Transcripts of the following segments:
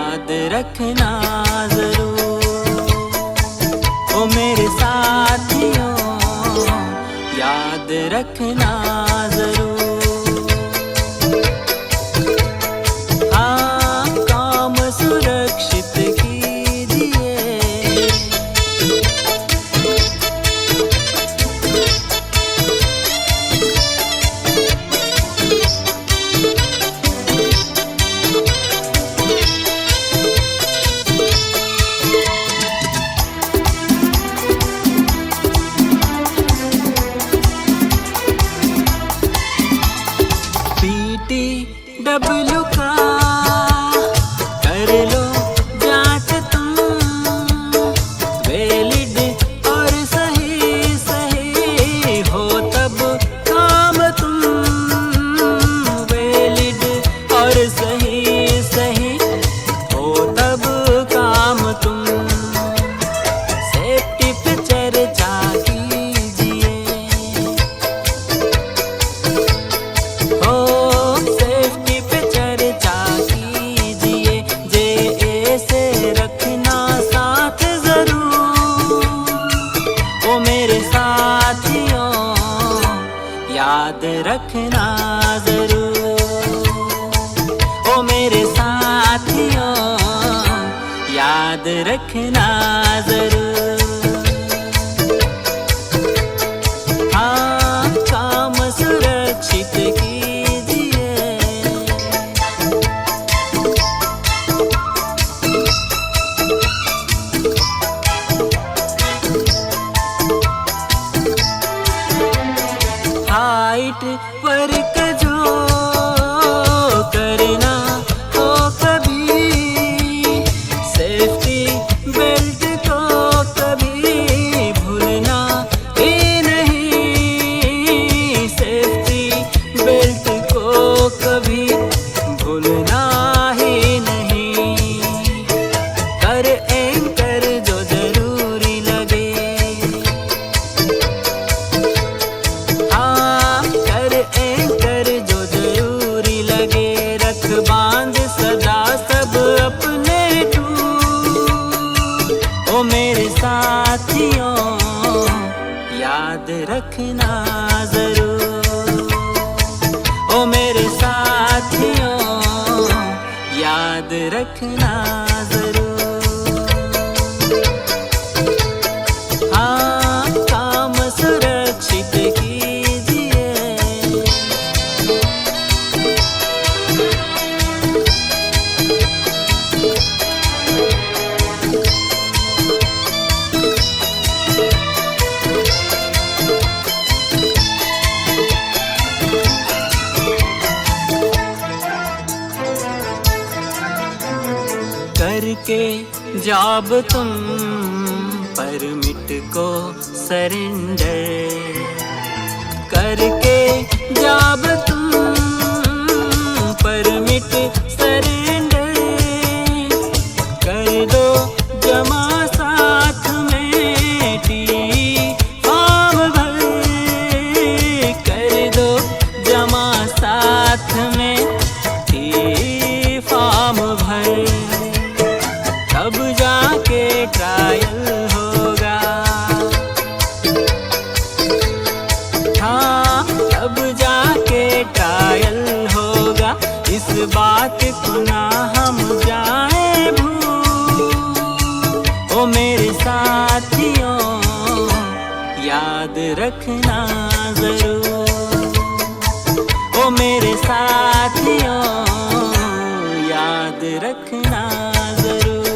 याद रखना जरूर। ओ मेरे साथियों याद रखना जरूर। हाँ, काम सुरक्षित कीजिए। PTW का कर लो जांच तुम, वैलिड और सही सही हो तब काम तुम। वैलिड और सही सही हो तब काम तुम। सेफ्टी पे चर्चा कीजिए। हो सेफ्टी पे चर्चा कीजिए। JA से रखना साथ जरूर। ओ मेरे साथियों याद रखना जरूर। ओ मेरे साथियों याद रखना जरूर। हाँ, काम सुरक्षित कीजिए। हाइट वर्क जो करना हो कभी, सेफ्टी बेल्ट को कभी भूलना ही नहीं। सेफ्टी बेल्ट को कभी भूलना ही नहीं। कर एंकर जो जरूरी लगे। हाँ, कर एंकर जो जरूरी लगे। रख बांध सदा सब अपने टूर। ओ मेरे साथियों याद रखना जरूर। ओ मेरे साथियों याद रखना जरूर। हाँ, काम सुरक्षित कीजिए। करके जॉब तुम परमिट को सरेंडर। करके जॉब तुम परमिट सरेंडर। कर दो जमा साथ में फॉर्म भर। कर दो जमा साथ में फॉर्म भर। तब जाके ट्रायल होगा। हाँ, तब जाके ट्रायल होगा। इस बात को ना हम जाए भूल। ओ मेरे साथियों याद रखना जरूर। ओ मेरे साथियों याद रखना जरूर।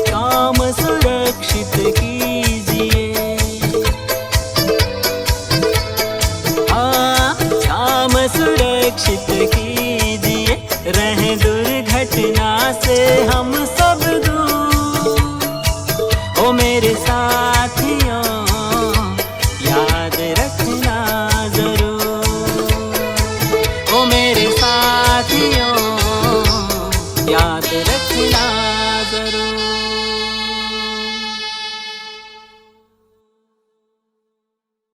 काम सुरक्षित कीजिए। हाँ, काम सुरक्षित कीजिए। रहें दुर्घटना से हम सब दूर। ओ मेरे साथियों याद रखना जरूर। ओ मेरे साथियों याद रखना जरूर।